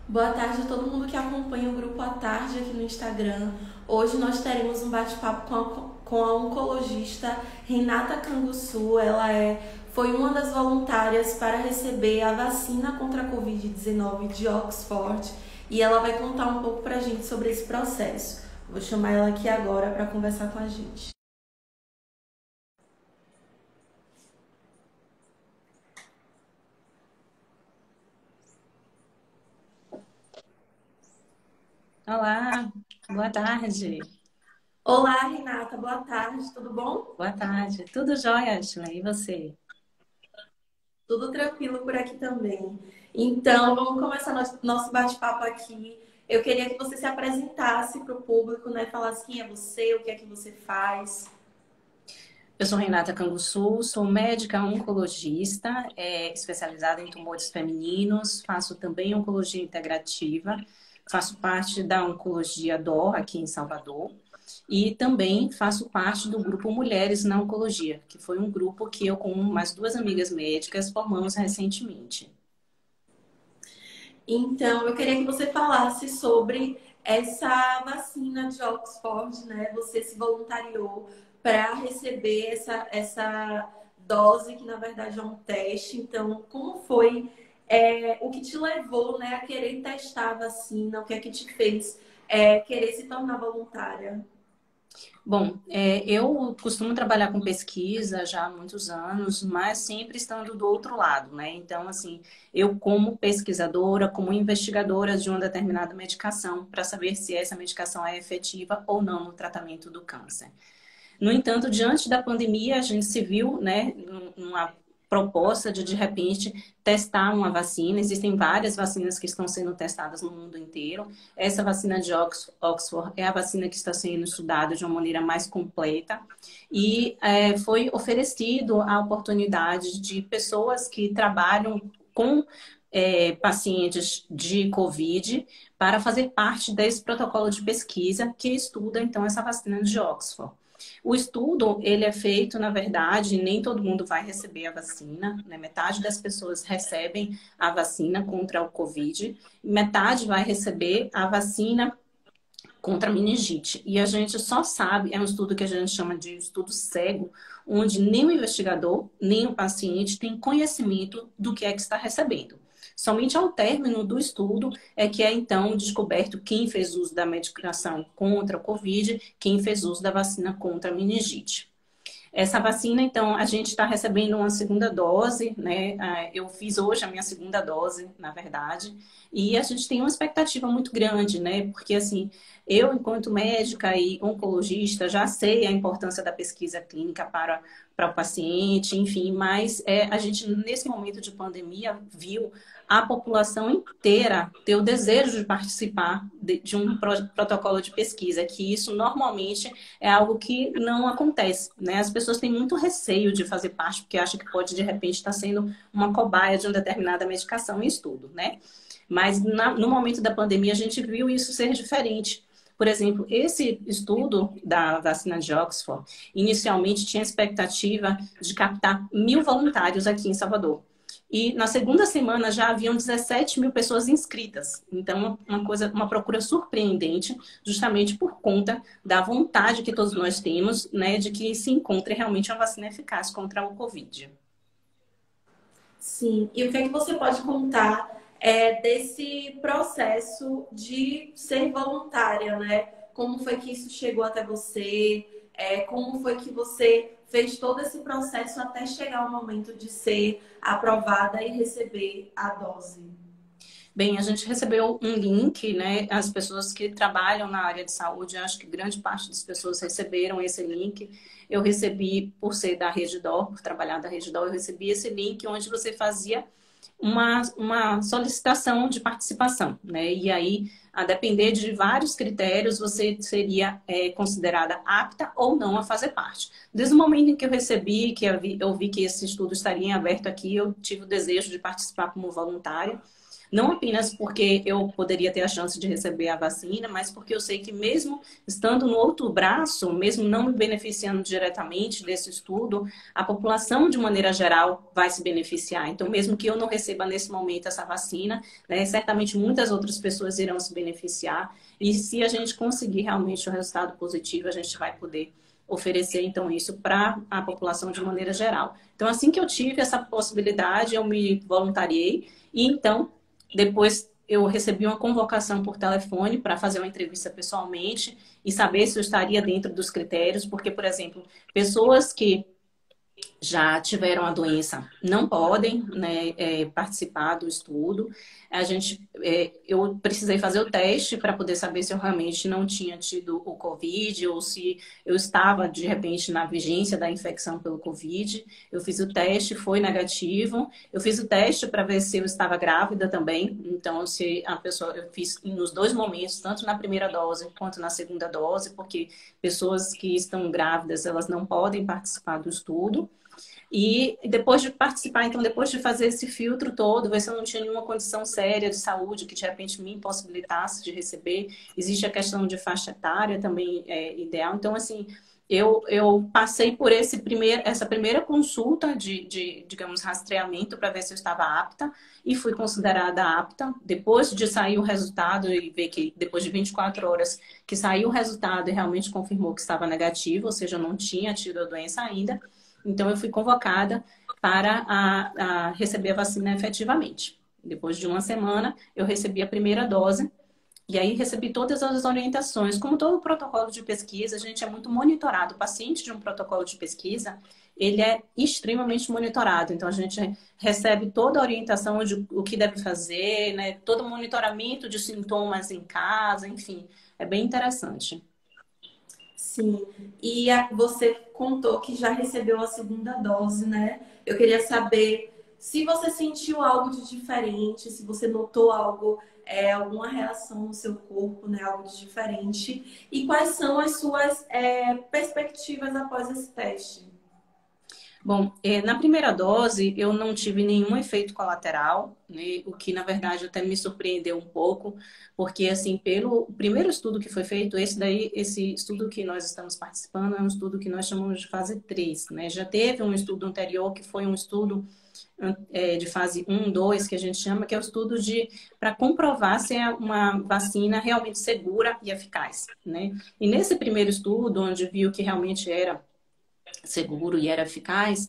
Boa tarde a todo mundo que acompanha o Grupo à Tarde aqui no Instagram. Hoje nós teremos um bate-papo com a oncologista Renata Canguçu. Foi uma das voluntárias para receber a vacina contra a Covid-19 de Oxford e ela vai contar um pouco para a gente sobre esse processo. Vou chamar ela aqui agora para conversar com a gente. Olá, boa tarde. Olá, Renata, boa tarde, tudo bom? Boa tarde. Tudo jóia, Ashley? E você? Tudo tranquilo por aqui também. Então, vamos começar nosso bate-papo aqui. Eu queria que você se apresentasse para o público, né? Falasse quem é você, o que é que você faz. Eu sou Renata Canguçu, sou médica oncologista, especializada em tumores femininos, faço também oncologia integrativa, faço parte da Oncologia DOR aqui em Salvador e também faço parte do grupo Mulheres na Oncologia, que foi um grupo que eu com mais duas amigas médicas formamos recentemente. Então, eu queria que você falasse sobre essa vacina de Oxford, né? Você se voluntariou para receber essa dose, que na verdade é um teste. Então, como foi o que te levou, né, a querer testar a vacina? O que é que te fez querer se tornar voluntária? Bom, eu costumo trabalhar com pesquisa já há muitos anos, mas sempre estando do outro lado, né? Então, assim, eu como pesquisadora, como investigadora de uma determinada medicação, para saber se essa medicação é efetiva ou não no tratamento do câncer. No entanto, diante da pandemia, a gente se viu, né, numa proposta de repente, testar uma vacina. Existem várias vacinas que estão sendo testadas no mundo inteiro. Essa vacina de Oxford é a vacina que está sendo estudada de uma maneira mais completa. E foi oferecido a oportunidade de pessoas que trabalham com pacientes de Covid para fazer parte desse protocolo de pesquisa que estuda, então, essa vacina de Oxford. O estudo, ele é feito, na verdade, nem todo mundo vai receber a vacina, né? Metade das pessoas recebem a vacina contra o Covid, metade vai receber a vacina contra a meningite. E a gente só sabe, é um estudo que a gente chama de estudo cego, onde nem o investigador, nem o paciente tem conhecimento do que é que está recebendo. Somente ao término do estudo é que é então descoberto quem fez uso da medicação contra o Covid, quem fez uso da vacina contra a meningite. Essa vacina, então, a gente está recebendo uma segunda dose, né? Eu fiz hoje a minha segunda dose, na verdade, e a gente tem uma expectativa muito grande, né? Porque, assim, eu, enquanto médica e oncologista, já sei a importância da pesquisa clínica para o paciente, enfim, mas a gente, nesse momento de pandemia, viu a população inteira ter o desejo de participar de um protocolo de pesquisa, que isso normalmente é algo que não acontece, né? As pessoas têm muito receio de fazer parte, porque acham que pode, de repente, estar sendo uma cobaia de uma determinada medicação em estudo, né? Mas no momento da pandemia, a gente viu isso ser diferente. Por exemplo, esse estudo da vacina de Oxford, inicialmente tinha expectativa de captar 1.000 voluntários aqui em Salvador. E na segunda semana já haviam 17 mil pessoas inscritas. Então, uma coisa, uma procura surpreendente, justamente por conta da vontade que todos nós temos, né, de que se encontre realmente uma vacina eficaz contra o Covid. Sim. E o que é que você pode contar desse processo de ser voluntária, né? Como foi que isso chegou até você? Como foi que você fez todo esse processo até chegar o momento de ser aprovada e receber a dose? Bem, a gente recebeu um link, né? As pessoas que trabalham na área de saúde, acho que grande parte das pessoas receberam esse link. Eu recebi, por ser da Rede Dor, por trabalhar da Rede Dor, eu recebi esse link onde você fazia uma solicitação de participação, né? E aí a depender de vários critérios, você seria considerada apta ou não a fazer parte. Desde o momento em que eu recebi, que eu vi que esse estudo estaria em aberto aqui, eu tive o desejo de participar como voluntária. Não apenas porque eu poderia ter a chance de receber a vacina, mas porque eu sei que mesmo estando no outro braço, mesmo não me beneficiando diretamente desse estudo, a população de maneira geral vai se beneficiar. Então, mesmo que eu não receba nesse momento essa vacina, né, certamente muitas outras pessoas irão se beneficiar. E se a gente conseguir realmente um resultado positivo, a gente vai poder oferecer, então, isso para a população de maneira geral. Então, assim que eu tive essa possibilidade, eu me voluntariei e, então, depois eu recebi uma convocação por telefone para fazer uma entrevista pessoalmente e saber se eu estaria dentro dos critérios, porque, por exemplo, pessoas que já tiveram a doença não podem, né, participar do estudo. Eu precisei fazer o teste para poder saber se eu realmente não tinha tido o Covid ou se eu estava, de repente, na vigência da infecção pelo Covid. Eu fiz o teste, foi negativo. Eu fiz o teste para ver se eu estava grávida também. Então, se a pessoa, eu fiz nos dois momentos, tanto na primeira dose quanto na segunda dose, porque pessoas que estão grávidas, elas não podem participar do estudo. E depois de participar, então, depois de fazer esse filtro todo, ver se eu não tinha nenhuma condição séria de saúde que de repente me impossibilitasse de receber. Existe a questão de faixa etária também ideal. Então, assim, eu passei por essa primeira consulta digamos, rastreamento para ver se eu estava apta e fui considerada apta. Depois de sair o resultado e ver que depois de 24 horas que saiu o resultado e realmente confirmou que estava negativo, ou seja, eu não tinha tido a doença ainda. Então, eu fui convocada para receber a vacina efetivamente. Depois de uma semana, eu recebi a primeira dose. E aí, recebi todas as orientações. Como todo protocolo de pesquisa, a gente é muito monitorado. O paciente de um protocolo de pesquisa, ele é extremamente monitorado. Então, a gente recebe toda a orientação de o que deve fazer, né? Todo o monitoramento de sintomas em casa, enfim. É bem interessante. Sim, e você contou que já recebeu a segunda dose, né? Eu queria saber se você sentiu algo de diferente, se você notou algo, alguma reação no seu corpo, né? Algo de diferente. E quais são as suas, perspectivas após esse teste? Bom, na primeira dose eu não tive nenhum efeito colateral, né? O que na verdade até me surpreendeu um pouco, porque assim, pelo primeiro estudo que foi feito, esse estudo que nós estamos participando é um estudo que nós chamamos de fase 3, né? Já teve um estudo anterior que foi um estudo de fase 1, 2, que a gente chama, que é o estudo para comprovar se é uma vacina realmente segura e eficaz, né? E nesse primeiro estudo, onde viu que realmente era seguro e era eficaz,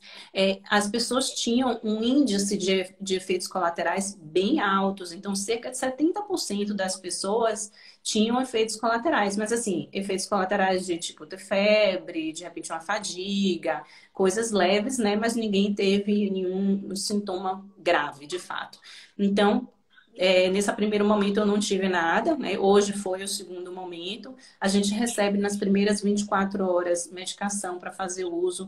as pessoas tinham um índice de efeitos colaterais bem altos. Então, cerca de 70% das pessoas tinham efeitos colaterais. Mas, assim, efeitos colaterais de tipo ter febre, de repente uma fadiga, coisas leves, né? Mas ninguém teve nenhum sintoma grave, de fato. Então, nesse primeiro momento eu não tive nada, né? Hoje foi o segundo momento. A gente recebe nas primeiras 24 horas medicação para fazer uso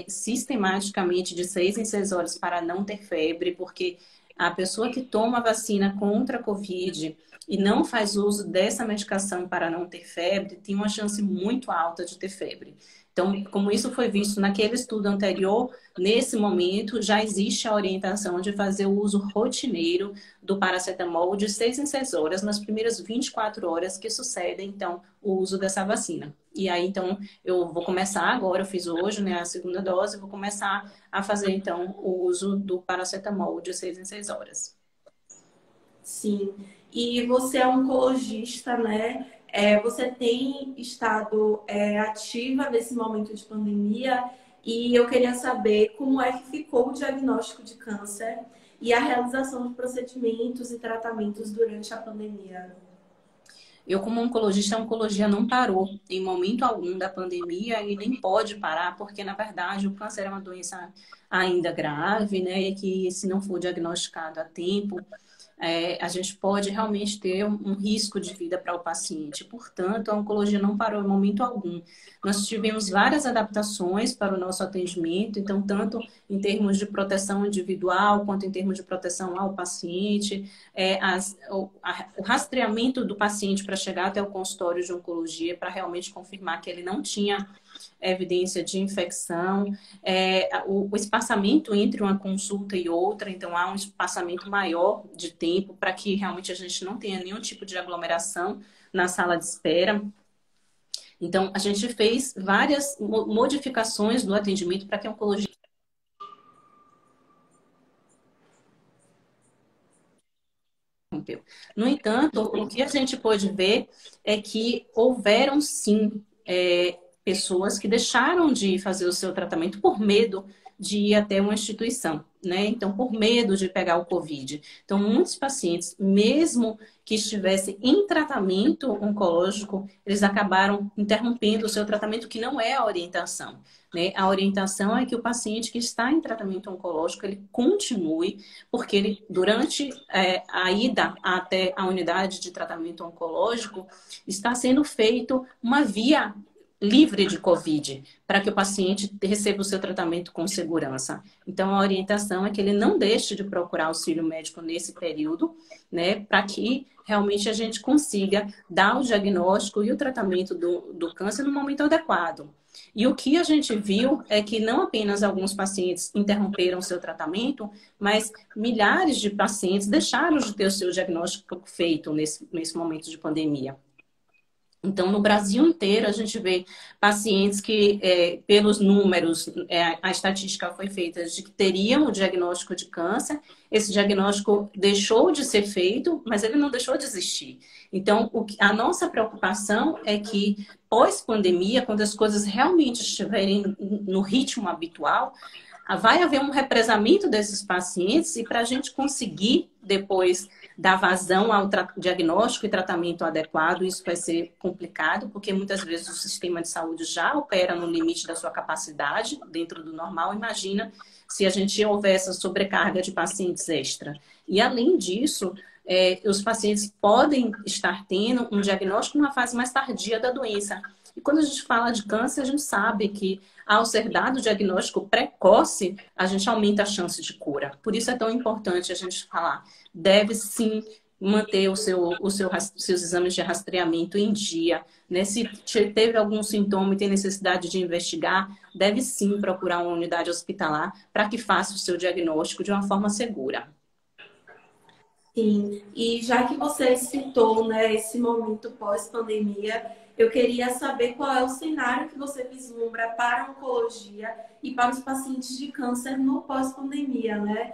sistematicamente de 6 em 6 horas para não ter febre, porque a pessoa que toma a vacina contra a Covid e não faz uso dessa medicação para não ter febre, tem uma chance muito alta de ter febre. Então, como isso foi visto naquele estudo anterior, nesse momento já existe a orientação de fazer o uso rotineiro do paracetamol de 6 em 6 horas, nas primeiras 24 horas que sucedem, então, o uso dessa vacina. E aí, então, eu vou começar agora, eu fiz hoje, né, a segunda dose, vou começar a fazer, então, o uso do paracetamol de 6 em 6 horas. Sim, e você é oncologista, né? Você tem estado ativa nesse momento de pandemia e eu queria saber como é que ficou o diagnóstico de câncer e a realização de procedimentos e tratamentos durante a pandemia. Eu, como oncologista, a oncologia não parou em momento algum da pandemia e nem pode parar, porque, na verdade, o câncer é uma doença ainda grave, né? E que, se não for diagnosticado a tempo, a gente pode realmente ter um risco de vida para o paciente. Portanto, a oncologia não parou em momento algum. Nós tivemos várias adaptações para o nosso atendimento, então, tanto em termos de proteção individual, quanto em termos de proteção ao paciente, o rastreamento do paciente para chegar até o consultório de oncologia, para realmente confirmar que ele não tinha evidência de infecção, o espaçamento entre uma consulta e outra, então há um espaçamento maior de tempo para que realmente a gente não tenha nenhum tipo de aglomeração na sala de espera. Então, a gente fez várias modificações do atendimento para que a oncologia... No entanto, o que a gente pôde ver é que houveram, sim, pessoas que deixaram de fazer o seu tratamento por medo de ir até uma instituição, né? Então, por medo de pegar o Covid. Então, muitos pacientes, mesmo que estivessem em tratamento oncológico, eles acabaram interrompendo o seu tratamento, que não é a orientação, né? A orientação é que o paciente que está em tratamento oncológico, ele continue, porque ele, durante a ida até a unidade de tratamento oncológico, está sendo feito uma via livre de Covid, para que o paciente receba o seu tratamento com segurança. Então, a orientação é que ele não deixe de procurar auxílio médico nesse período, né, para que realmente a gente consiga dar o diagnóstico e o tratamento do câncer no momento adequado. E o que a gente viu é que não apenas alguns pacientes interromperam seu tratamento, mas milhares de pacientes deixaram de ter o seu diagnóstico feito nesse momento de pandemia. Então, no Brasil inteiro, a gente vê pacientes que, pelos números, a estatística foi feita de que teriam o diagnóstico de câncer. Esse diagnóstico deixou de ser feito, mas ele não deixou de existir. Então, a nossa preocupação é que, pós-pandemia, quando as coisas realmente estiverem no ritmo habitual, vai haver um represamento desses pacientes e para a gente conseguir depois dar vazão ao diagnóstico e tratamento adequado, isso vai ser complicado, porque muitas vezes o sistema de saúde já opera no limite da sua capacidade, dentro do normal. Imagina se a gente houver essa sobrecarga de pacientes extra. E além disso, os pacientes podem estar tendo um diagnóstico numa fase mais tardia da doença. E quando a gente fala de câncer, a gente sabe que ao ser dado o diagnóstico precoce, a gente aumenta a chance de cura. Por isso é tão importante a gente falar. Deve sim manter seus exames de rastreamento em dia, né? Se teve algum sintoma e tem necessidade de investigar, deve sim procurar uma unidade hospitalar para que faça o seu diagnóstico de uma forma segura. Sim, e já que você citou, né, esse momento pós-pandemia, eu queria saber qual é o cenário que você vislumbra para a oncologia e para os pacientes de câncer no pós-pandemia, né?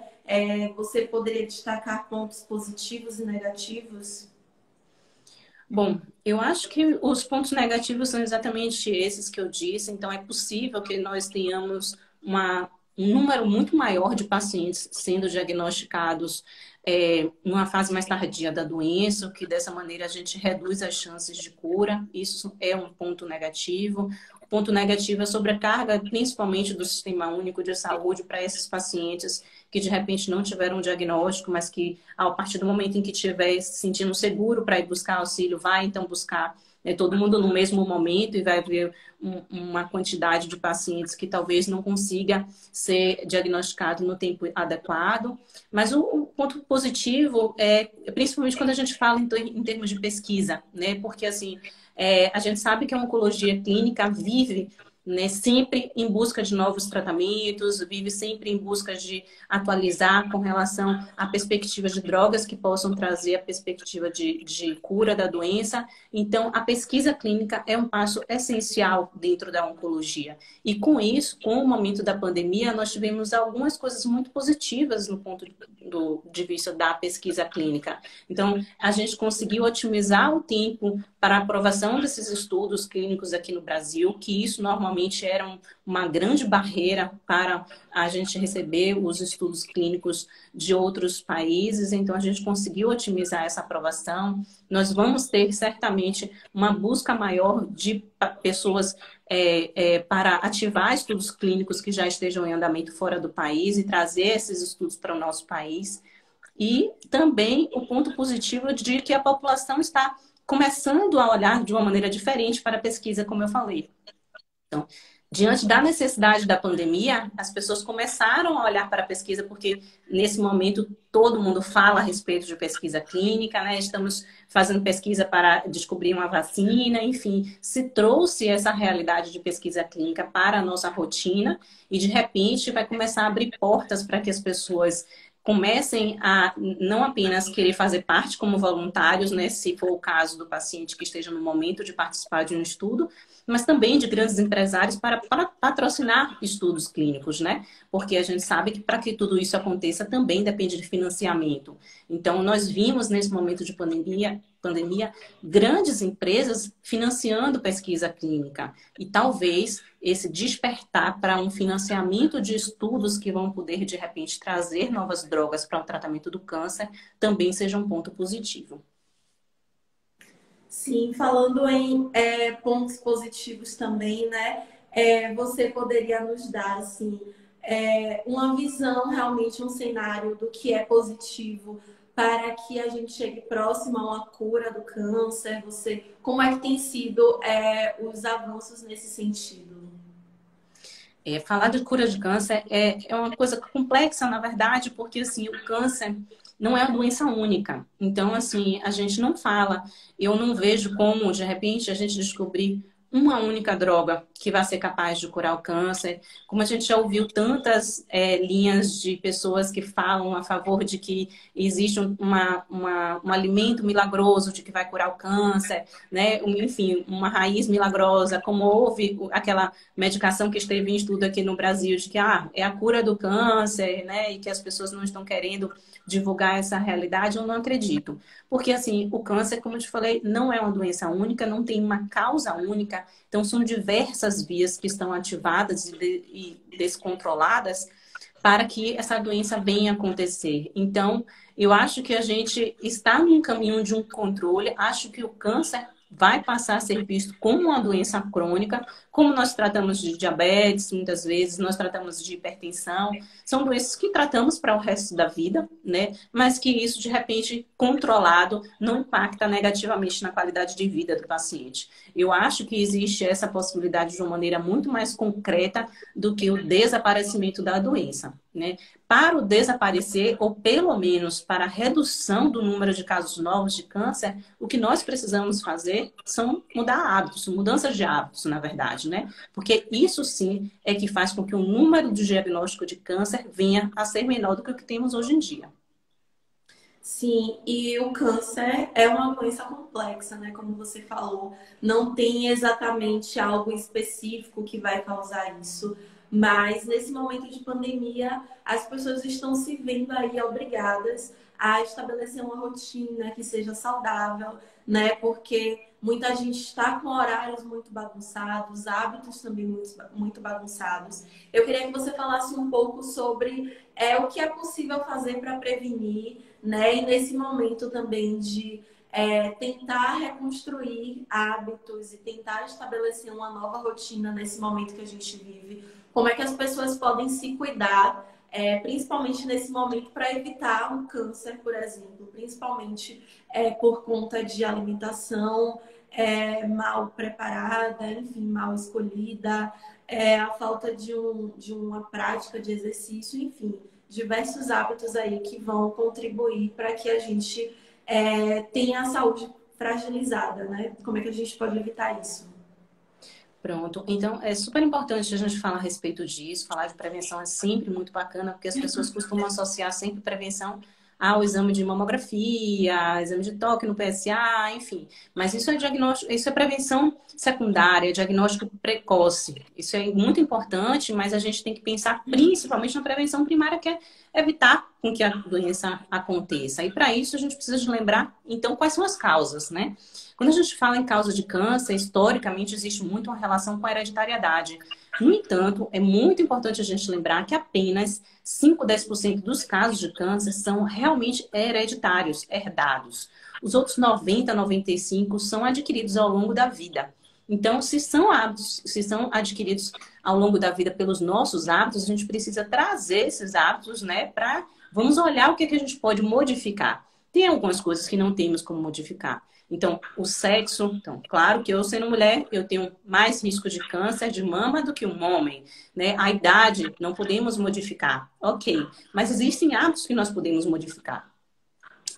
Você poderia destacar pontos positivos e negativos? Bom, eu acho que os pontos negativos são exatamente esses que eu disse. Então, é possível que nós tenhamos um número muito maior de pacientes sendo diagnosticados numa fase mais tardia da doença, que dessa maneira a gente reduz as chances de cura. Isso é um ponto negativo. O ponto negativo é a sobrecarga, principalmente do Sistema Único de Saúde, para esses pacientes que de repente não tiveram um diagnóstico, mas que a partir do momento em que estiver se sentindo seguro para ir buscar auxílio, vai então buscar todo mundo no mesmo momento, e vai haver uma quantidade de pacientes que talvez não consiga ser diagnosticado no tempo adequado. Mas o ponto positivo é, principalmente quando a gente fala em termos de pesquisa, né? Porque assim, a gente sabe que a oncologia clínica vive, né, sempre em busca de novos tratamentos, vive sempre em busca de atualizar com relação à perspectiva de drogas que possam trazer a perspectiva de cura da doença. Então, a pesquisa clínica é um passo essencial dentro da oncologia. E com isso, com o momento da pandemia, nós tivemos algumas coisas muito positivas no ponto de vista da pesquisa clínica. Então, a gente conseguiu otimizar o tempo para a aprovação desses estudos clínicos aqui no Brasil, que isso normalmente era uma grande barreira para a gente receber os estudos clínicos de outros países. Então, a gente conseguiu otimizar essa aprovação. Nós vamos ter, certamente, uma busca maior de pessoas para ativar estudos clínicos que já estejam em andamento fora do país e trazer esses estudos para o nosso país. e também o ponto positivo de que a população está começando a olhar de uma maneira diferente para a pesquisa, como eu falei. Então, diante da necessidade da pandemia, as pessoas começaram a olhar para a pesquisa, porque nesse momento todo mundo fala a respeito de pesquisa clínica, né? Estamos fazendo pesquisa para descobrir uma vacina, enfim, se trouxe essa realidade de pesquisa clínica para a nossa rotina e de repente vai começar a abrir portas para que as pessoas comecem a não apenas querer fazer parte como voluntários, né, se for o caso do paciente que esteja no momento de participar de um estudo, mas também de grandes empresários para patrocinar estudos clínicos, né? Porque a gente sabe que para que tudo isso aconteça também depende de financiamento. Então, nós vimos nesse momento de pandemia grandes empresas financiando pesquisa clínica. E talvez esse despertar para um financiamento de estudos que vão poder, de repente, trazer novas drogas para o tratamento do câncer também seja um ponto positivo. Sim, falando em pontos positivos também, né? Você poderia nos dar, assim, uma visão, realmente, um cenário do que é positivo para que a gente chegue próximo a uma cura do câncer? Como é que tem sido os avanços nesse sentido? Falar de cura de câncer é uma coisa complexa, na verdade, porque assim, o câncer não é uma doença única. Então, assim, a gente não fala, eu não vejo como, de repente, a gente descobrir uma única droga que vai ser capaz de curar o câncer. Como a gente já ouviu tantas linhas de pessoas que falam a favor de que existe um alimento milagroso de que vai curar o câncer, né? Enfim, uma raiz milagrosa, como houve aquela medicação que esteve em estudo aqui no Brasil de que é a cura do câncer, né? E que as pessoas não estão querendo divulgar essa realidade, eu não acredito. Porque, assim, o câncer, como eu te falei, não é uma doença única, não tem uma causa única. Então, são diversas vias que estão ativadas e descontroladas para que essa doença venha acontecer. Então, eu acho que a gente está num caminho de um controle. Acho que o câncer vai passar a ser visto como uma doença crônica, como nós tratamos de diabetes, muitas vezes, nós tratamos de hipertensão. São doenças que tratamos para o resto da vida, né? Mas que isso, de repente, controlado, não impacta negativamente na qualidade de vida do paciente. Eu acho que existe essa possibilidade de uma maneira muito mais concreta do que o desaparecimento da doença, né? Para o desaparecer, ou pelo menos para a redução do número de casos novos de câncer, o que nós precisamos fazer são mudar hábitos, mudanças de hábitos, na verdade, né? Porque isso sim é que faz com que o número de diagnóstico de câncer venha a ser menor do que o que temos hoje em dia. Sim, e o câncer é uma doença complexa, né? Como você falou, não tem exatamente algo específico que vai causar isso. Mas nesse momento de pandemia, as pessoas estão se vendo aí obrigadas a estabelecer uma rotina que seja saudável, né? Porque muita gente está com horários muito bagunçados, hábitos também muito bagunçados. Eu queria que você falasse um pouco sobre o que é possível fazer para prevenir, né? E nesse momento também de tentar reconstruir hábitos e tentar estabelecer uma nova rotina nesse momento que a gente vive. Como é que as pessoas podem se cuidar, principalmente nesse momento, para evitar um câncer, por exemplo, principalmente por conta de alimentação mal preparada, enfim, mal escolhida, a falta de uma prática de exercício, enfim, diversos hábitos aí que vão contribuir para que a gente tenha a saúde fragilizada, né? Como é que a gente pode evitar isso? Pronto. Então, é super importante a gente falar a respeito disso. Falar de prevenção é sempre muito bacana, porque as pessoas costumam associar sempre prevenção ao exame de mamografia, exame de toque no PSA, enfim. Mas isso é diagnóstico, isso é prevenção secundária, diagnóstico precoce. Isso é muito importante, mas a gente tem que pensar principalmente na prevenção primária, que é evitar com que a doença aconteça. E para isso a gente precisa de lembrar, então, quais são as causas, né? Quando a gente fala em causa de câncer, historicamente existe muito uma relação com a hereditariedade. No entanto, é muito importante a gente lembrar que apenas 5 a 10% dos casos de câncer são realmente hereditários, herdados. Os outros 90 a 95% são adquiridos ao longo da vida. Então, se são hábitos, se são adquiridos ao longo da vida pelos nossos hábitos, a gente precisa trazer esses hábitos, né, para Vamos olhar o que é que a gente pode modificar. Tem algumas coisas que não temos como modificar. Então, o sexo, então, claro que eu sendo mulher, eu tenho mais risco de câncer de mama do que um homem, né? A idade, não podemos modificar. Ok, mas existem hábitos que nós podemos modificar.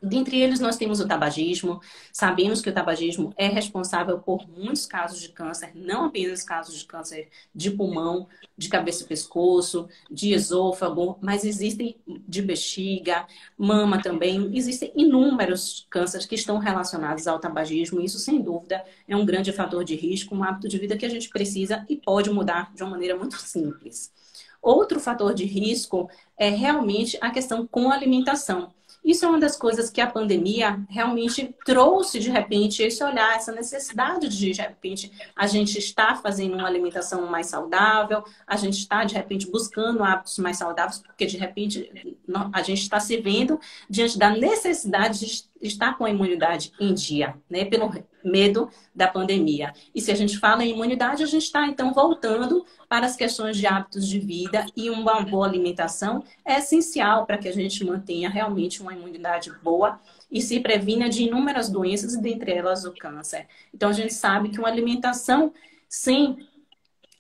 Dentre eles, nós temos o tabagismo. Sabemos que o tabagismo é responsável por muitos casos de câncer, não apenas casos de câncer de pulmão, de cabeça e pescoço, de esôfago, mas existem de bexiga, mama também. Existem inúmeros cânceres que estão relacionados ao tabagismo. Isso, sem dúvida, é um grande fator de risco, um hábito de vida que a gente precisa e pode mudar de uma maneira muito simples. Outro fator de risco é realmente a questão com a alimentação. Isso é uma das coisas que a pandemia realmente trouxe, de repente, esse olhar, essa necessidade de repente, a gente está fazendo uma alimentação mais saudável, a gente está, de repente, buscando hábitos mais saudáveis, porque, de repente, a gente está se vendo diante da necessidade de estar com a imunidade em dia, né? Pelo medo da pandemia. E se a gente fala em imunidade, a gente está, então, voltando para as questões de hábitos de vida, e uma boa alimentação é essencial para que a gente mantenha realmente uma imunidade boa e se previna de inúmeras doenças, dentre elas o câncer. Então, a gente sabe que uma alimentação sem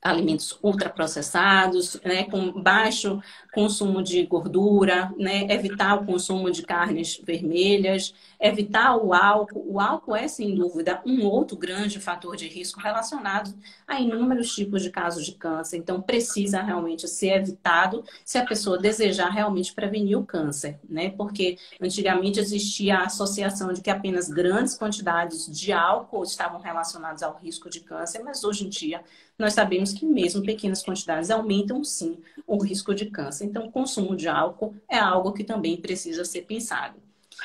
alimentos ultraprocessados, né, com baixo consumo de gordura, né, evitar o consumo de carnes vermelhas, evitar o álcool. O álcool é, sem dúvida, um outro grande fator de risco relacionado a inúmeros tipos de casos de câncer. Então, precisa realmente ser evitado se a pessoa desejar realmente prevenir o câncer, né? Porque antigamente existia a associação de que apenas grandes quantidades de álcool estavam relacionadas ao risco de câncer, mas hoje em dia nós sabemos que mesmo pequenas quantidades aumentam, sim, o risco de câncer. Então, o consumo de álcool é algo que também precisa ser pensado.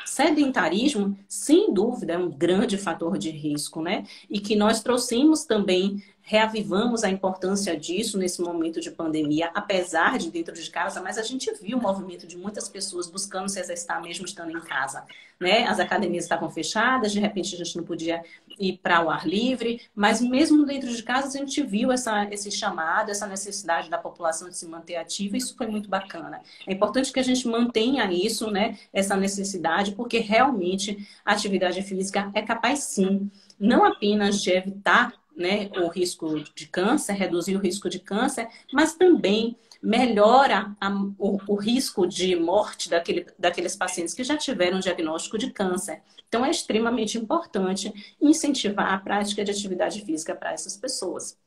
Sedentarismo, sem dúvida, é um grande fator de risco, né? E que nós trouxemos também, reavivamos a importância disso nesse momento de pandemia, apesar de dentro de casa, mas a gente viu o movimento de muitas pessoas buscando se exercitar mesmo estando em casa, né? As academias estavam fechadas, de repente a gente não podia ir para o ar livre, mas mesmo dentro de casa a gente viu esse chamado, essa necessidade da população de se manter ativa, e isso foi muito bacana. É importante que a gente mantenha isso, né? Essa necessidade, porque realmente a atividade física é capaz, sim, não apenas de evitar, né, o risco de câncer, reduzir o risco de câncer, mas também melhora o risco de morte daqueles pacientes que já tiveram diagnóstico de câncer. Então, é extremamente importante incentivar a prática de atividade física para essas pessoas.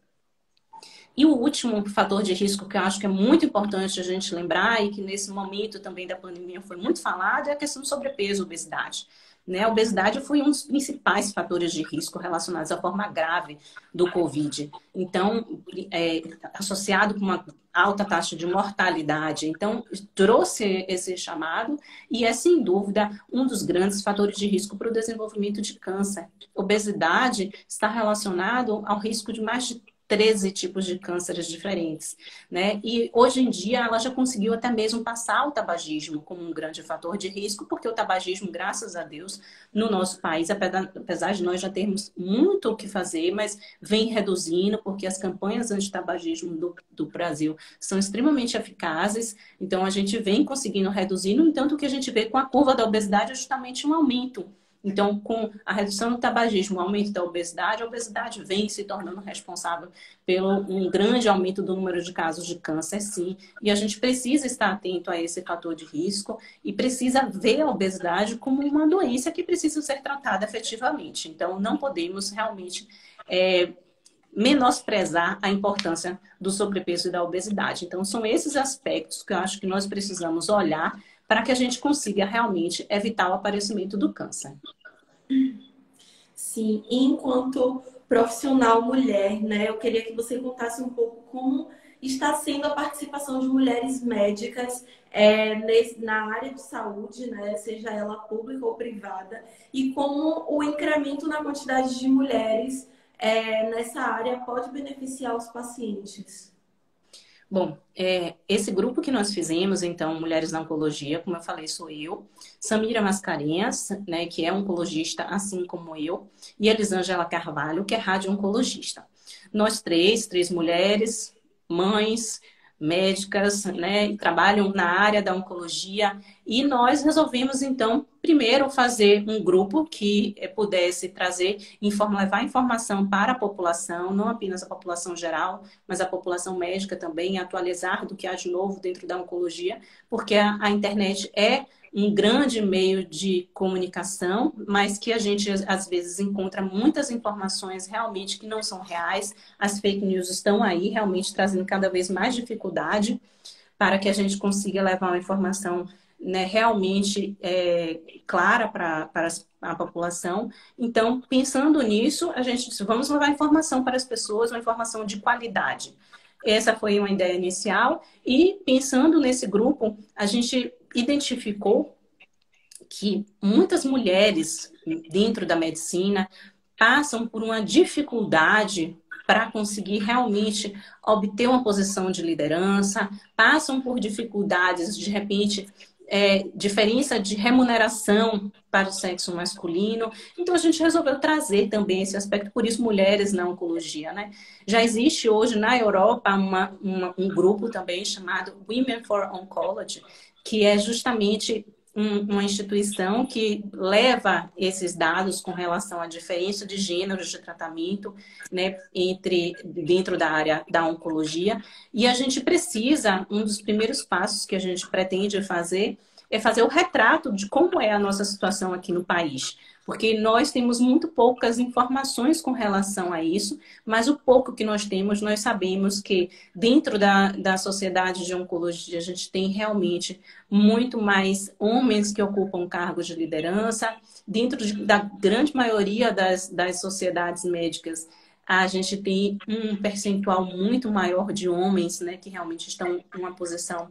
E o último fator de risco que eu acho que é muito importante a gente lembrar, e que nesse momento também da pandemia foi muito falado, é a questão do sobrepeso e obesidade. Né? A obesidade foi um dos principais fatores de risco relacionados à forma grave do Covid. Então, associado com uma alta taxa de mortalidade. Então, trouxe esse chamado e é, sem dúvida, um dos grandes fatores de risco para o desenvolvimento de câncer. Obesidade está relacionado ao risco de mais de 13 tipos de cânceres diferentes, né? E hoje em dia ela já conseguiu até mesmo passar o tabagismo como um grande fator de risco, porque o tabagismo, graças a Deus, no nosso país, apesar de nós já termos muito o que fazer, mas vem reduzindo, porque as campanhas anti-tabagismo do Brasil são extremamente eficazes, então a gente vem conseguindo reduzir. No entanto, o que a gente vê com a curva da obesidade é justamente um aumento. Então, com a redução do tabagismo, o aumento da obesidade, a obesidade vem se tornando responsável pelo um grande aumento do número de casos de câncer, sim. E a gente precisa estar atento a esse fator de risco e precisa ver a obesidade como uma doença que precisa ser tratada efetivamente. Então, não podemos realmente menosprezar a importância do sobrepeso e da obesidade. Então, são esses aspectos que eu acho que nós precisamos olhar para que a gente consiga realmente evitar o aparecimento do câncer. Sim, e enquanto profissional mulher, né, eu queria que você contasse um pouco como está sendo a participação de mulheres médicas na área de saúde, né, seja ela pública ou privada, e como o incremento na quantidade de mulheres nessa área pode beneficiar os pacientes. Bom, esse grupo que nós fizemos, então, Mulheres na Oncologia, como eu falei, sou eu, Samira Mascarenhas, né, que é oncologista, assim como eu, e Elisângela Carvalho, que é radio-oncologista. Nós três mulheres, mães, médicas, né, e trabalham na área da oncologia. E nós resolvemos, então, primeiro fazer um grupo que pudesse trazer, levar informação para a população, não apenas a população geral, mas a população médica também, atualizar do que há de novo dentro da oncologia, porque a internet é um grande meio de comunicação, mas que a gente às vezes encontra muitas informações realmente que não são reais. As fake news estão aí, realmente trazendo cada vez mais dificuldade para que a gente consiga levar uma informação, né, realmente clara para a população. Então, pensando nisso, a gente disse, vamos levar informação para as pessoas, uma informação de qualidade. Essa foi uma ideia inicial. E pensando nesse grupo, a gente identificou que muitas mulheres dentro da medicina passam por uma dificuldade para conseguir realmente obter uma posição de liderança, passam por dificuldades, de repente, diferença de remuneração para o sexo masculino. Então, a gente resolveu trazer também esse aspecto, por isso, mulheres na oncologia, né? Já existe hoje na Europa um grupo também chamado Women for Oncology, que é justamente uma instituição que leva esses dados com relação à diferença de gêneros de tratamento, né, dentro da área da oncologia. E a gente precisa, um dos primeiros passos que a gente pretende fazer é fazer o retrato de como é a nossa situação aqui no país. Porque nós temos muito poucas informações com relação a isso, mas o pouco que nós temos, nós sabemos que dentro da sociedade de oncologia a gente tem realmente muito mais homens que ocupam cargos de liderança. Dentro da grande maioria das sociedades médicas, a gente tem um percentual muito maior de homens, né, que realmente estão em uma posição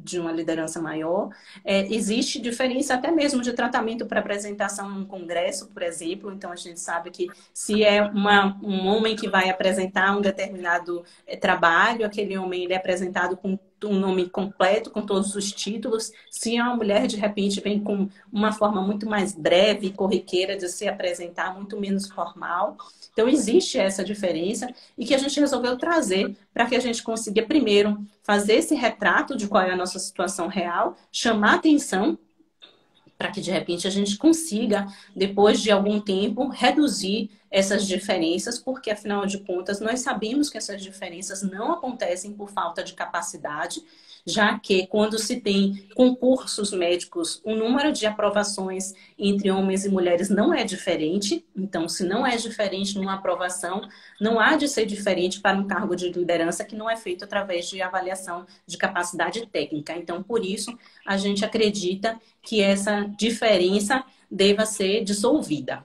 de uma liderança maior. Existe diferença até mesmo de tratamento para apresentação num congresso, por exemplo. Então, a gente sabe que se é um homem que vai apresentar um determinado trabalho, aquele homem ele é apresentado com um nome completo, com todos os títulos. Se é uma mulher, de repente, vem com uma forma muito mais breve e corriqueira de se apresentar, muito menos formal. Então, existe essa diferença e que a gente resolveu trazer para que a gente consiga, primeiro, fazer esse retrato de qual é a nossa situação real, chamar atenção para que, de repente, a gente consiga, depois de algum tempo, reduzir essas diferenças, porque, afinal de contas, nós sabemos que essas diferenças não acontecem por falta de capacidade, já que quando se tem concursos médicos, o número de aprovações entre homens e mulheres não é diferente. Então, se não é diferente numa aprovação, não há de ser diferente para um cargo de liderança que não é feito através de avaliação de capacidade técnica. Então, por isso, a gente acredita que essa diferença deva ser dissolvida.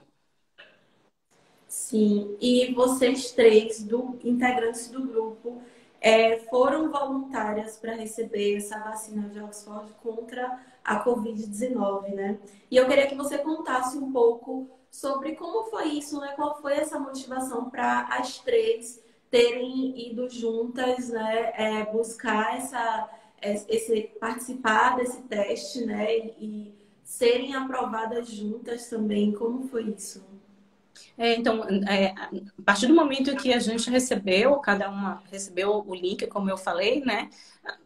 Sim, e vocês três, integrantes do grupo, foram voluntárias para receber essa vacina de Oxford contra a Covid-19, né? E eu queria que você contasse um pouco sobre como foi isso, né? Qual foi essa motivação para as três terem ido juntas, né? Buscar participar desse teste, né? E serem aprovadas juntas também. Como foi isso? Então, a partir do momento que a gente recebeu, cada uma recebeu o link, como eu falei, né?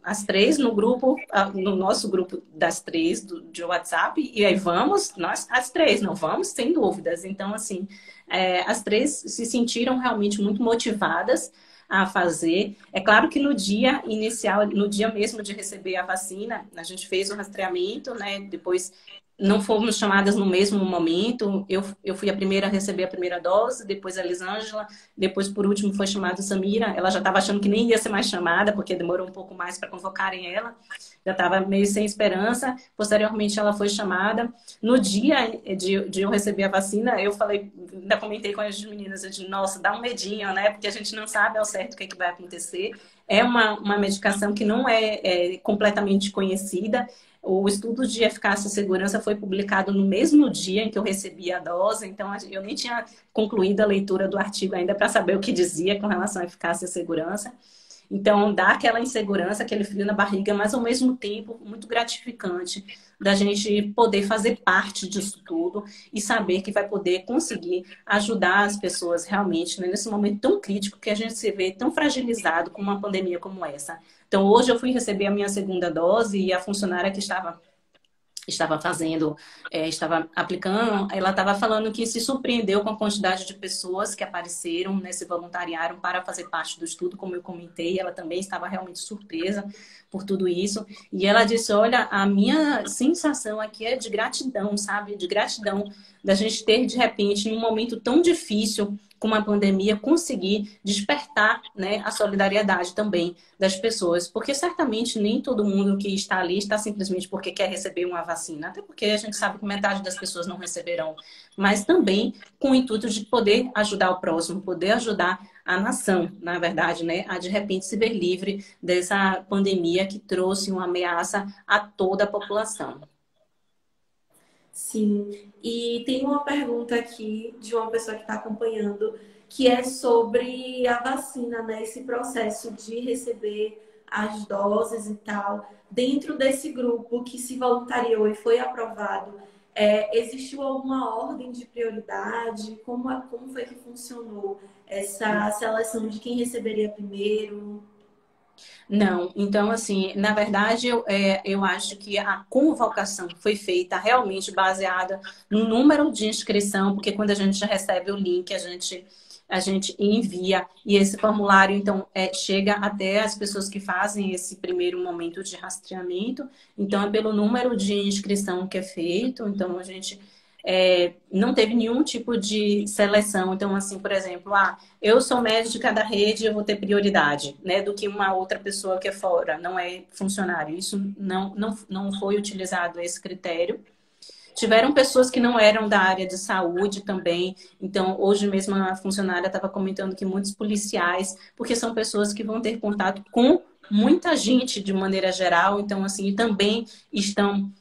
As três no grupo, no nosso grupo das três de WhatsApp, e aí vamos, nós, as três, não vamos, sem dúvidas. Então, assim, as três se sentiram realmente muito motivadas a fazer. É claro que no dia inicial, no dia mesmo de receber a vacina, a gente fez o rastreamento, né? Depois não fomos chamadas no mesmo momento. Eu fui a primeira a receber a primeira dose, depois a Elisângela, depois, por último, foi chamada a Samira. Ela já estava achando que nem ia ser mais chamada, porque demorou um pouco mais para convocarem ela. Já estava meio sem esperança. Posteriormente, ela foi chamada. No dia de eu receber a vacina, eu falei, ainda comentei com as meninas, eu disse, nossa, dá um medinho, né? Porque a gente não sabe ao certo o que vai acontecer. É uma medicação que não é completamente conhecida. O estudo de eficácia e segurança foi publicado no mesmo dia em que eu recebi a dose, então eu nem tinha concluído a leitura do artigo ainda para saber o que dizia com relação à eficácia e segurança. Então, dá aquela insegurança, aquele frio na barriga, mas ao mesmo tempo muito gratificante da gente poder fazer parte disso tudo e saber que vai poder conseguir ajudar as pessoas realmente, né, nesse momento tão crítico que a gente se vê tão fragilizado com uma pandemia como essa. Então, hoje eu fui receber a minha segunda dose e a funcionária que estava fazendo, estava aplicando, ela estava falando que se surpreendeu com a quantidade de pessoas que apareceram, né, se voluntariaram para fazer parte do estudo, como eu comentei, ela também estava realmente surpresa por tudo isso. E ela disse, olha, a minha sensação aqui é de gratidão, sabe? De gratidão da gente ter, de repente, em um momento tão difícil, como a pandemia, conseguir despertar, né, a solidariedade também das pessoas, porque certamente nem todo mundo que está ali está simplesmente porque quer receber uma vacina, até porque a gente sabe que metade das pessoas não receberão, mas também com o intuito de poder ajudar o próximo, poder ajudar a nação, na verdade, né, a de repente se ver livre dessa pandemia que trouxe uma ameaça a toda a população. Sim, e tem uma pergunta aqui de uma pessoa que está acompanhando, que é sobre a vacina, né? Esse processo de receber as doses e tal. Dentro desse grupo que se voluntariou e foi aprovado, existiu alguma ordem de prioridade? Como foi que funcionou essa seleção de quem receberia primeiro? Não, então, assim, na verdade, eu acho que a convocação foi feita realmente baseada no número de inscrição, porque quando a gente recebe o link, a gente envia, e esse formulário, então, chega até as pessoas que fazem esse primeiro momento de rastreamento, então, é pelo número de inscrição que é feito, então, a gente não teve nenhum tipo de seleção. Então, assim, por exemplo, eu sou médica da rede, eu vou ter prioridade, né, do que uma outra pessoa que é fora, não é funcionário. Isso não foi utilizado esse critério. Tiveram pessoas que não eram da área de saúde também. Então, hoje mesmo a funcionária estava comentando que muitos policiais, porque são pessoas que vão ter contato com muita gente de maneira geral, então, assim, também estão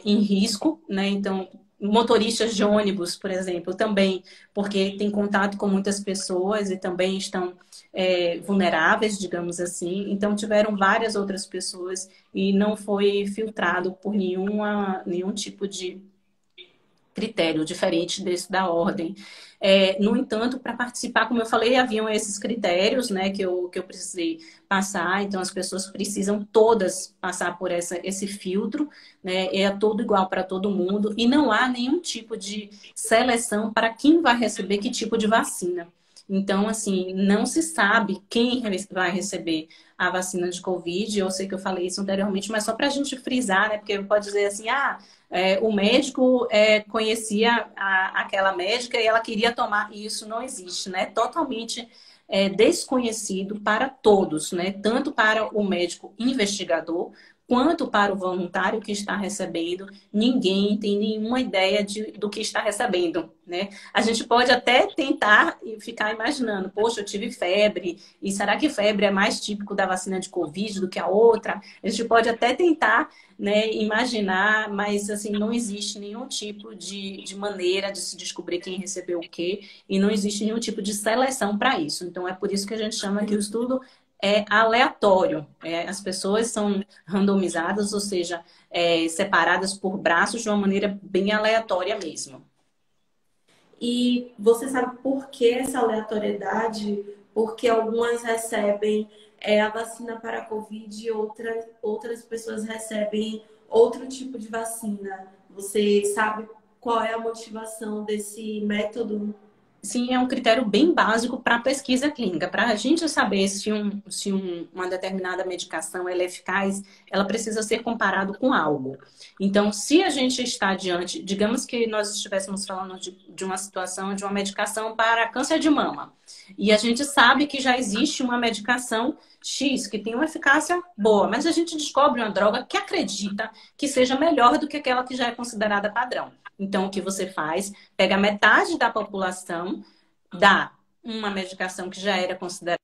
em risco, né? Então, motoristas de ônibus, por exemplo, também, porque tem contato com muitas pessoas e também estão vulneráveis, digamos assim. Então, tiveram várias outras pessoas e não foi filtrado por nenhum tipo de critério diferente desse da ordem. No entanto, para participar, como eu falei, haviam esses critérios, né, que eu precisei passar, então as pessoas precisam todas passar por esse filtro, né, é todo igual para todo mundo, e não há nenhum tipo de seleção para quem vai receber que tipo de vacina. Então, assim, não se sabe quem vai receber a vacina de Covid. Eu sei que eu falei isso anteriormente, mas só para a gente frisar, né? Porque pode dizer assim, o médico conhecia aquela médica e ela queria tomar. E isso não existe, né? Totalmente desconhecido para todos, né? Tanto para o médico investigador quanto para o voluntário que está recebendo. Ninguém tem nenhuma ideia do que está recebendo, né? A gente pode até tentar e ficar imaginando, poxa, eu tive febre, e será que febre é mais típico da vacina de Covid do que a outra? A gente pode até tentar, né, imaginar, mas assim, não existe nenhum tipo de maneira de se descobrir quem recebeu o quê, e não existe nenhum tipo de seleção para isso. Então, é por isso que a gente chama que o estudo é aleatório. As pessoas são randomizadas, ou seja, separadas por braços de uma maneira bem aleatória mesmo. E você sabe por que essa aleatoriedade? Porque algumas recebem a vacina para a Covid e outras pessoas recebem outro tipo de vacina. Você sabe qual é a motivação desse método? Sim, é um critério bem básico para a pesquisa clínica. Para a gente saber uma determinada medicação ela é eficaz, ela precisa ser comparado com algo. Então, se a gente está diante, digamos que nós estivéssemos falando de uma situação de uma medicação para câncer de mama, e a gente sabe que já existe uma medicação X que tem uma eficácia boa, mas a gente descobre uma droga que acredita que seja melhor do que aquela que já é considerada padrão. Então, o que você faz? Pega metade da população, dá uma medicação que já era considerada.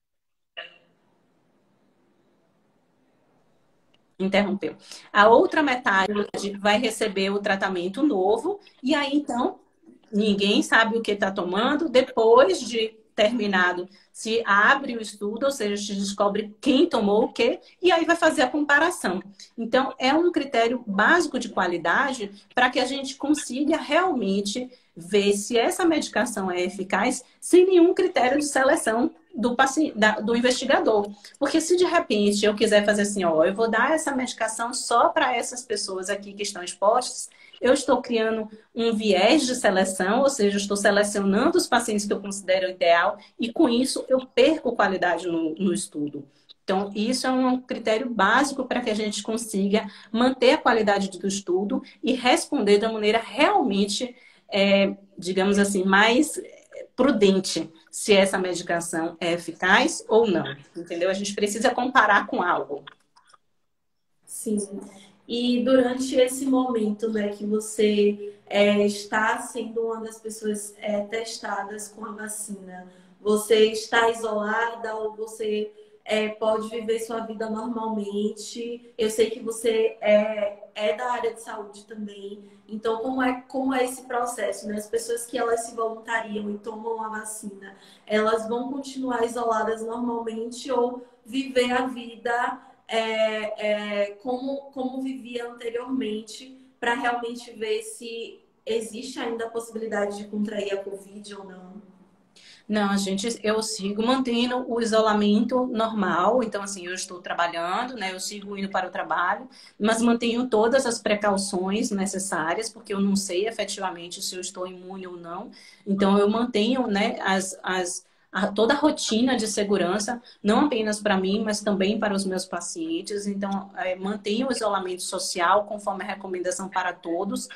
Interrompeu. A outra metade vai receber o tratamento novo, e aí então ninguém sabe o que está tomando. Depois de terminado, se abre o estudo, ou seja, se descobre quem tomou o quê, e aí vai fazer a comparação. Então, é um critério básico de qualidade para que a gente consiga realmente ver se essa medicação é eficaz sem nenhum critério de seleção do paciente, do investigador. Porque se de repente eu quiser fazer assim, ó, eu vou dar essa medicação só para essas pessoas aqui que estão expostas, eu estou criando um viés de seleção, ou seja, eu estou selecionando os pacientes que eu considero ideal e com isso eu perco qualidade no estudo. Então, isso é um critério básico para que a gente consiga manter a qualidade do estudo e responder de uma maneira realmente, digamos assim, mais prudente se essa medicação é eficaz ou não. Entendeu? A gente precisa comparar com algo. Sim. E durante esse momento, né, que você está sendo uma das pessoas testadas com a vacina, você está isolada ou você pode viver sua vida normalmente? Eu sei que você é da área de saúde também. Então, como é esse processo, né? As pessoas que elas se voluntariam e tomam a vacina, elas vão continuar isoladas normalmente ou viver a vida como vivia anteriormente, para realmente ver se existe ainda a possibilidade de contrair a Covid ou não? Não, eu sigo mantendo o isolamento normal. Então, assim, eu estou trabalhando, né? Eu sigo indo para o trabalho, mas mantenho todas as precauções necessárias, porque eu não sei efetivamente se eu estou imune ou não. Então, eu mantenho, né, toda a rotina de segurança, não apenas para mim, mas também para os meus pacientes. Então, mantenho o isolamento social conforme a recomendação para todos,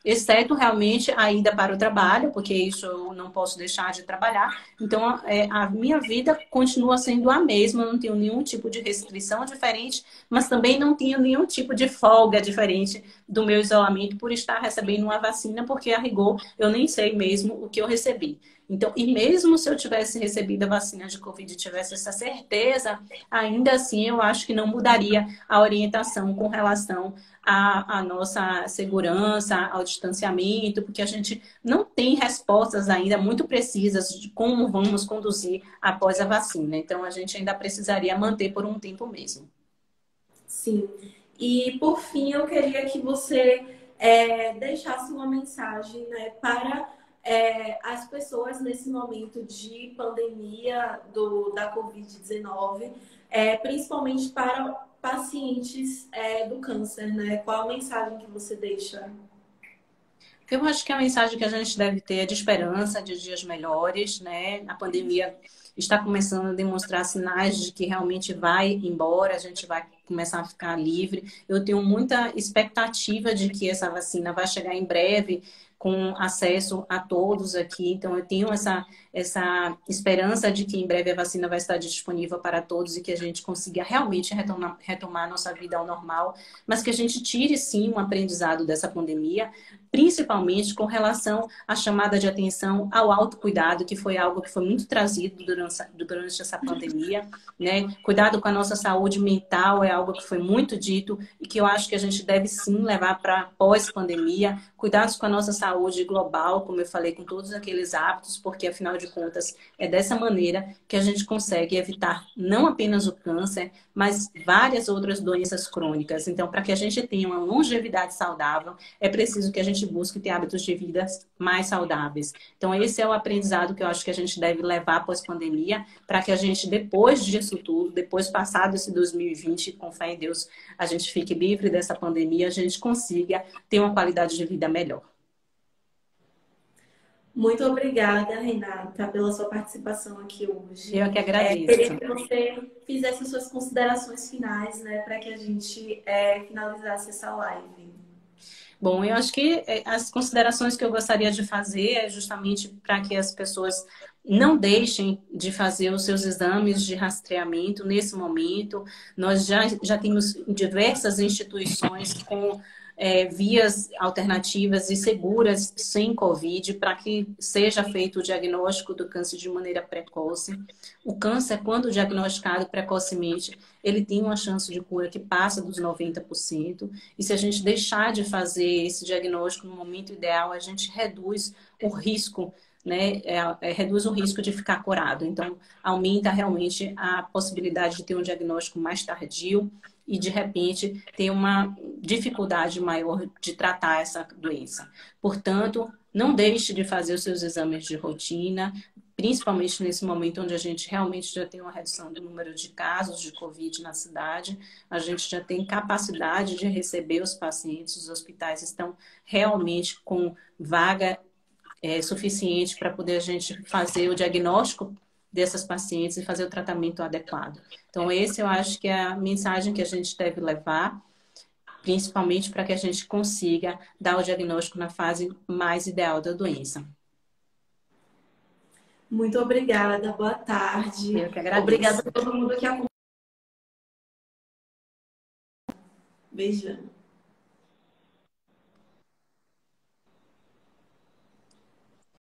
exceto realmente a ida para o trabalho, porque isso eu não posso deixar de trabalhar. Então, a minha vida continua sendo a mesma, eu não tenho nenhum tipo de restrição diferente, mas também não tenho nenhum tipo de folga diferente do meu isolamento por estar recebendo uma vacina, porque a rigor eu nem sei mesmo o que eu recebi. Então, e mesmo se eu tivesse recebido a vacina de Covid e tivesse essa certeza, ainda assim eu acho que não mudaria a orientação com relação à nossa segurança, ao distanciamento, porque a gente não tem respostas ainda muito precisas de como vamos conduzir após a vacina. Então, a gente ainda precisaria manter por um tempo mesmo. Sim. E, por fim, eu queria que você deixasse uma mensagem, né, para as pessoas nesse momento de pandemia da Covid-19, principalmente para pacientes do câncer, né? Qual a mensagem que você deixa? Eu acho que a mensagem que a gente deve ter é de esperança, de dias melhores, né? A pandemia está começando a demonstrar sinais de que realmente vai embora, a gente vai começar a ficar livre. Eu tenho muita expectativa de que essa vacina vai chegar em breve, com acesso a todos aqui. Então, eu tenho essa esperança de que em breve a vacina vai estar disponível para todos e que a gente consiga realmente retomar a nossa vida ao normal, mas que a gente tire, sim, um aprendizado dessa pandemia, principalmente com relação à chamada de atenção ao autocuidado, que foi algo que foi muito trazido durante essa pandemia, né? Cuidado com a nossa saúde mental é algo que foi muito dito e que eu acho que a gente deve sim levar para pós-pandemia. Cuidados com a nossa saúde global, como eu falei, com todos aqueles hábitos, porque afinal de contas é dessa maneira que a gente consegue evitar não apenas o câncer, mas várias outras doenças crônicas. Então, para que a gente tenha uma longevidade saudável, é preciso que a gente busque ter hábitos de vida mais saudáveis. Então, esse é o aprendizado que eu acho que a gente deve levar pós-pandemia, para que a gente, depois disso tudo, depois passado esse 2020, com fé em Deus, a gente fique livre dessa pandemia, a gente consiga ter uma qualidade de vida melhor. Muito obrigada, Renata, pela sua participação aqui hoje. Eu que agradeço. Queria que você fizesse suas considerações finais, né, para que a gente finalizasse essa live. Bom, eu acho que as considerações que eu gostaria de fazer é justamente para que as pessoas não deixem de fazer os seus exames de rastreamento nesse momento. Nós já temos diversas instituições com vias alternativas e seguras sem Covid para que seja feito o diagnóstico do câncer de maneira precoce. O câncer, quando diagnosticado precocemente, ele tem uma chance de cura que passa dos 90%. E se a gente deixar de fazer esse diagnóstico no momento ideal, a gente reduz o risco né, reduz o risco de ficar curado. Então, aumenta realmente a possibilidade de ter um diagnóstico mais tardio e, de repente, ter uma dificuldade maior de tratar essa doença. Portanto, não deixe de fazer os seus exames de rotina, principalmente nesse momento onde a gente realmente já tem uma redução do número de casos de Covid na cidade, a gente já tem capacidade de receber os pacientes, os hospitais estão realmente com vaga suficiente para poder a gente fazer o diagnóstico dessas pacientes e fazer o tratamento adequado. Então, esse eu acho que é a mensagem que a gente deve levar, principalmente para que a gente consiga dar o diagnóstico na fase mais ideal da doença. Muito obrigada, boa tarde. Eu que agradeço. Obrigada a todo mundo que acompanhou. Beijão.